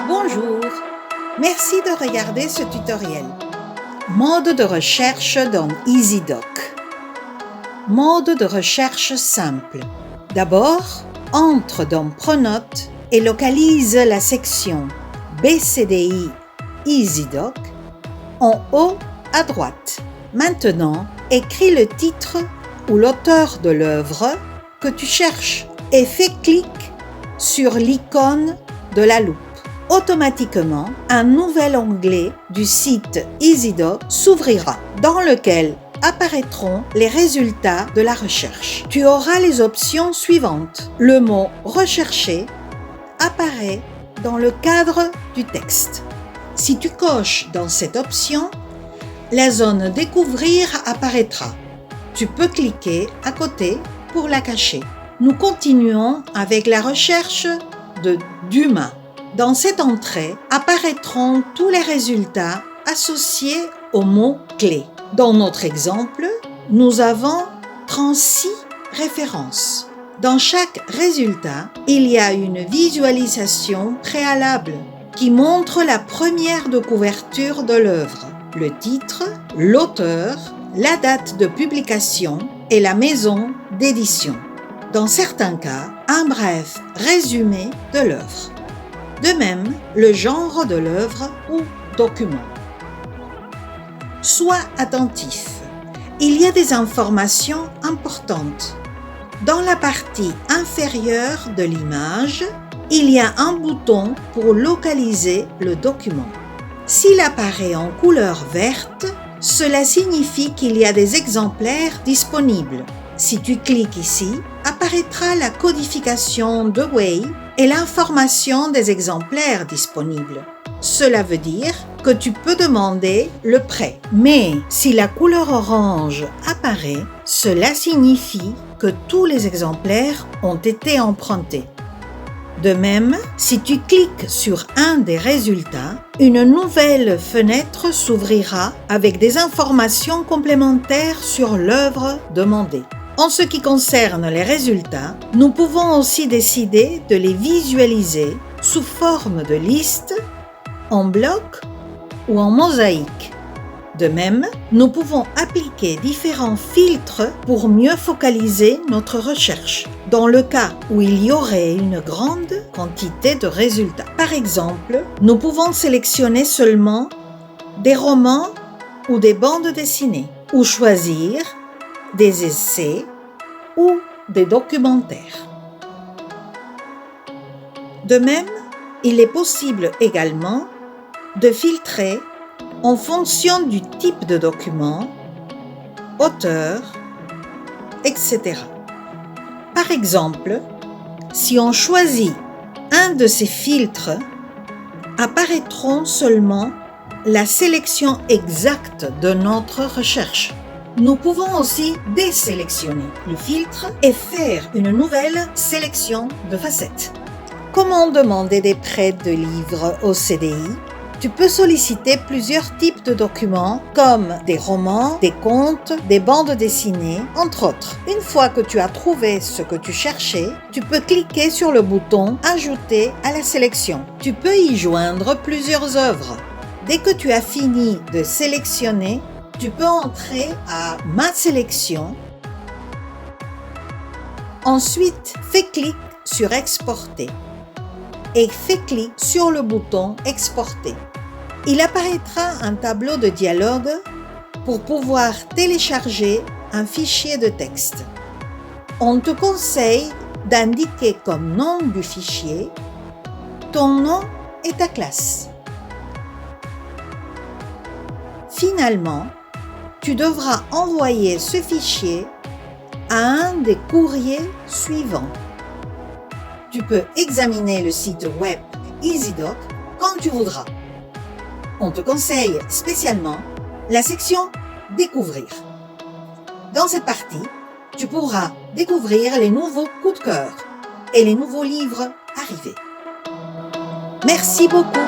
Bonjour, merci de regarder ce tutoriel. Mode de recherche dans EasyDoc. Mode de recherche simple. D'abord, entre dans Pronote et localise la section BCDI EasyDoc en haut à droite. Maintenant, écris le titre ou l'auteur de l'œuvre que tu cherches et fais clic sur l'icône de la loupe. Automatiquement, un nouvel onglet du site EasyDoc s'ouvrira dans lequel apparaîtront les résultats de la recherche. Tu auras les options suivantes. Le mot « recherché » apparaît dans le cadre du texte. Si tu coches dans cette option, la zone « Découvrir » apparaîtra. Tu peux cliquer à côté pour la cacher. Nous continuons avec la recherche de Dumas. Dans cette entrée apparaîtront tous les résultats associés au mot-clé. Dans notre exemple, nous avons 36 références. Dans chaque résultat, il y a une visualisation préalable qui montre la première de couverture de l'œuvre, le titre, l'auteur, la date de publication et la maison d'édition. Dans certains cas, un bref résumé de l'œuvre. De même, le genre de l'œuvre ou document. Sois attentif. Il y a des informations importantes. Dans la partie inférieure de l'image, il y a un bouton pour localiser le document. S'il apparaît en couleur verte, cela signifie qu'il y a des exemplaires disponibles. Si tu cliques ici, apparaîtra la codification de Way et l'information des exemplaires disponibles. Cela veut dire que tu peux demander le prêt. Mais si la couleur orange apparaît, cela signifie que tous les exemplaires ont été empruntés. De même, si tu cliques sur un des résultats, une nouvelle fenêtre s'ouvrira avec des informations complémentaires sur l'œuvre demandée. En ce qui concerne les résultats, nous pouvons aussi décider de les visualiser sous forme de liste, en bloc ou en mosaïque. De même, nous pouvons appliquer différents filtres pour mieux focaliser notre recherche, dans le cas où il y aurait une grande quantité de résultats. Par exemple, nous pouvons sélectionner seulement des romans ou des bandes dessinées, ou choisir des essais ou des documentaires. De même, il est possible également de filtrer en fonction du type de document, auteur, etc. Par exemple, si on choisit un de ces filtres, apparaîtront seulement la sélection exacte de notre recherche. Nous pouvons aussi désélectionner le filtre et faire une nouvelle sélection de facettes. Comment demander des prêts de livres au CDI? Tu peux solliciter plusieurs types de documents comme des romans, des contes, des bandes dessinées, entre autres. Une fois que tu as trouvé ce que tu cherchais, tu peux cliquer sur le bouton « Ajouter à la sélection ». Tu peux y joindre plusieurs œuvres. Dès que tu as fini de sélectionner, tu peux entrer à « Ma sélection ». Ensuite, fais clic sur « Exporter » et fais clic sur le bouton « Exporter ». Il apparaîtra un tableau de dialogue pour pouvoir télécharger un fichier de texte. On te conseille d'indiquer comme nom du fichier ton nom et ta classe. Finalement, tu devras envoyer ce fichier à un des courriers suivants. Tu peux examiner le site web EasyDoc quand tu voudras. On te conseille spécialement la section « Découvrir ». Dans cette partie, tu pourras découvrir les nouveaux coups de cœur et les nouveaux livres arrivés. Merci beaucoup.